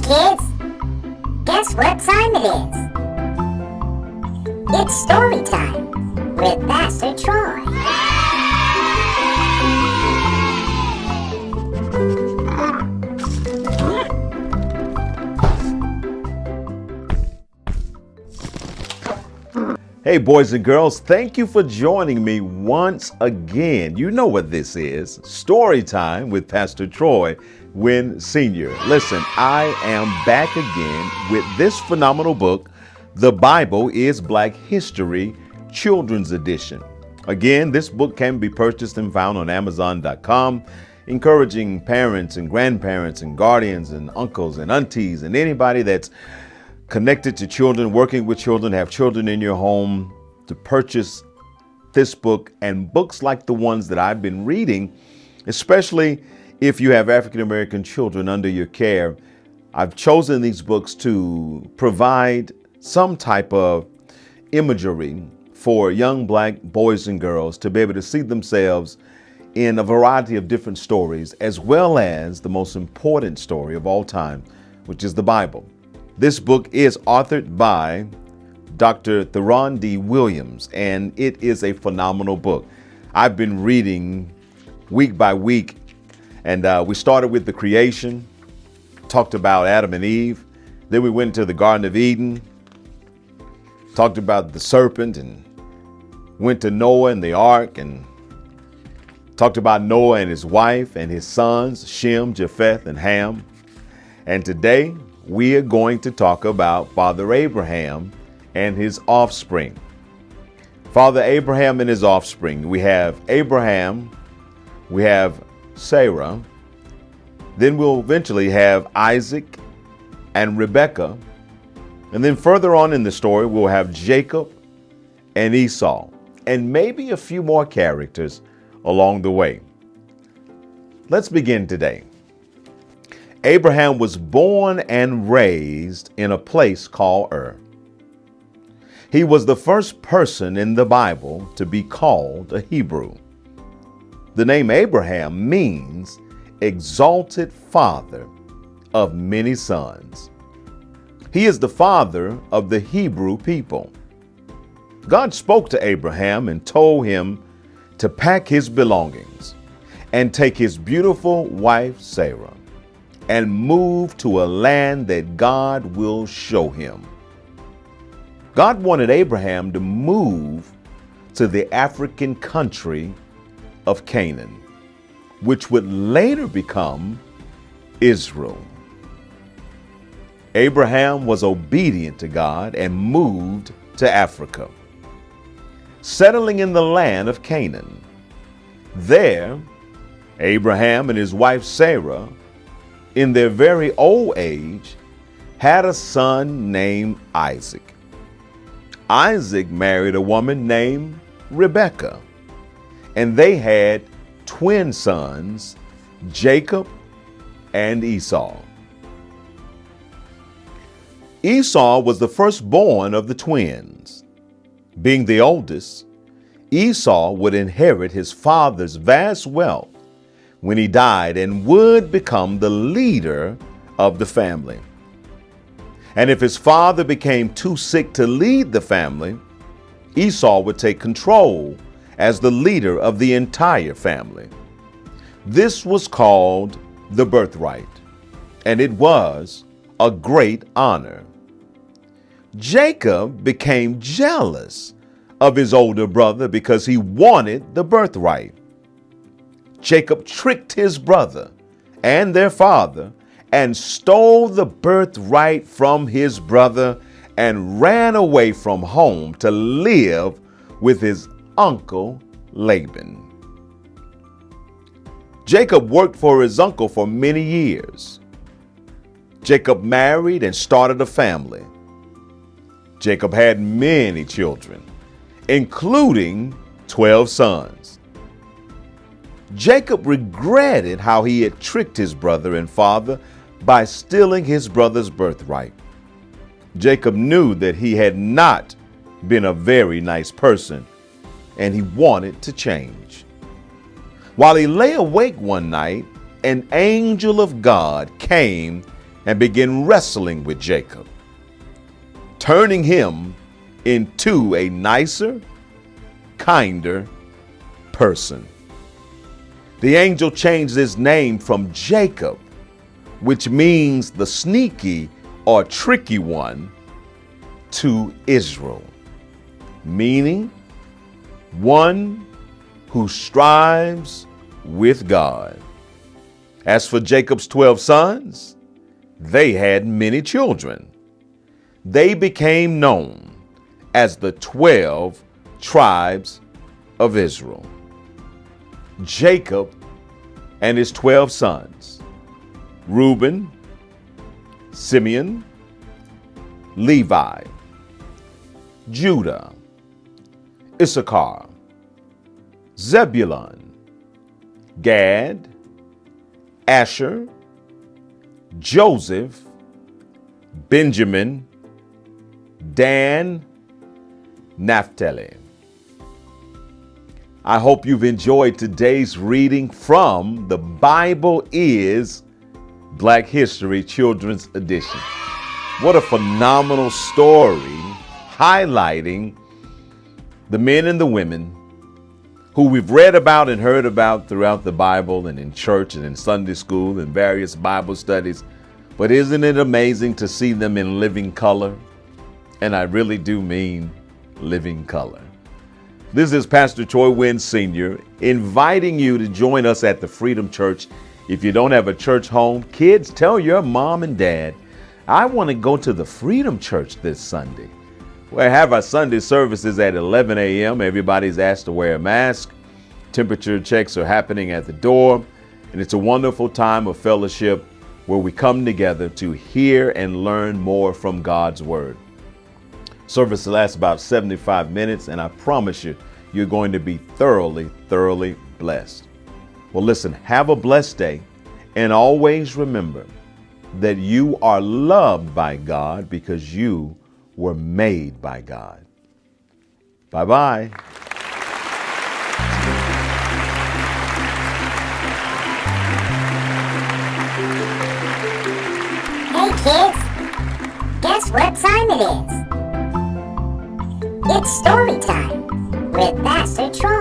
kids, guess what time it is? It's story time with Pastor Troy. Hey, boys and girls, thank you for joining me once again. You know what this is, story time with Pastor Troy, Wynn Sr. Listen, I am back again with this phenomenal book, The Bible is Black History, Children's Edition. Again, this book can be purchased and found on Amazon.com, encouraging parents and grandparents and guardians and uncles and aunties and anybody that's connected to children, working with children, have children in your home, to purchase this book and books like the ones that I've been reading, especially if you have African American children under your care. I've chosen these books to provide some type of imagery for young Black boys and girls to be able to see themselves in a variety of different stories, as well as the most important story of all time, which is the Bible. This book is authored by Dr. Theron D. Williams, and it is a phenomenal book. I've been reading week by week, and we started with the creation, talked about Adam and Eve. Then we went to the Garden of Eden, talked about the serpent, and went to Noah and the ark, and talked about Noah and his wife and his sons, Shem, Japheth, and Ham. And today, we are going to talk about Father Abraham and his offspring. Father Abraham and his offspring. We have Abraham, we have Sarah, then we'll eventually have Isaac and Rebekah, and then further on in the story, we'll have Jacob and Esau, and maybe a few more characters along the way. Let's begin today. Abraham was born and raised in a place called Ur. He was the first person in the Bible to be called a Hebrew. The name Abraham means exalted father of many sons. He is the father of the Hebrew people. God spoke to Abraham and told him to pack his belongings and take his beautiful wife Sarah and move to a land that God will show him. God wanted Abraham to move to the African country of Canaan, which would later become Israel. Abraham was obedient to God and moved to Africa, settling in the land of Canaan. There, Abraham and his wife Sarah, in their very old age, had a son named Isaac. Isaac married a woman named Rebekah, and they had twin sons, Jacob and Esau. Esau was the firstborn of the twins. Being the oldest, Esau would inherit his father's vast wealth when he died and would become the leader of the family. And if his father became too sick to lead the family, Esau would take control as the leader of the entire family. This was called the birthright, and it was a great honor. Jacob became jealous of his older brother because he wanted the birthright. Jacob tricked his brother and their father and stole the birthright from his brother and ran away from home to live with his uncle Laban. Jacob worked for his uncle for many years. Jacob married and started a family. Jacob had many children, including 12 sons. Jacob regretted how he had tricked his brother and father by stealing his brother's birthright. Jacob knew that he had not been a very nice person, and he wanted to change. While he lay awake one night, an angel of God came and began wrestling with Jacob, turning him into a nicer, kinder person. The angel changed his name from Jacob, which means the sneaky or tricky one, to Israel, meaning one who strives with God. As for Jacob's 12 sons, they had many children. They became known as the 12 tribes of Israel. Jacob and his 12 sons, Reuben, Simeon, Levi, Judah, Issachar, Zebulun, Gad, Asher, Joseph, Benjamin, Dan, Naphtali. I hope you've enjoyed today's reading from The Bible is Black History Children's Edition. What a phenomenal story highlighting the men and the women who we've read about and heard about throughout the Bible and in church and in Sunday school and various Bible studies. But isn't it amazing to see them in living color? And I really do mean living color. This is Pastor Troy Wynn Sr. inviting you to join us at the Freedom Church. If you don't have a church home, kids, tell your mom and dad, I want to go to the Freedom Church this Sunday. We have our Sunday services at 11 a.m. Everybody's asked to wear a mask. Temperature checks are happening at the door. And it's a wonderful time of fellowship where we come together to hear and learn more from God's Word. Service lasts about 75 minutes, and I promise you, you're going to be thoroughly blessed. Well, listen, have a blessed day, and always remember that you are loved by God because you were made by God. Bye-bye. Hey kids, guess what time it is? It's story time with Pastor Troy.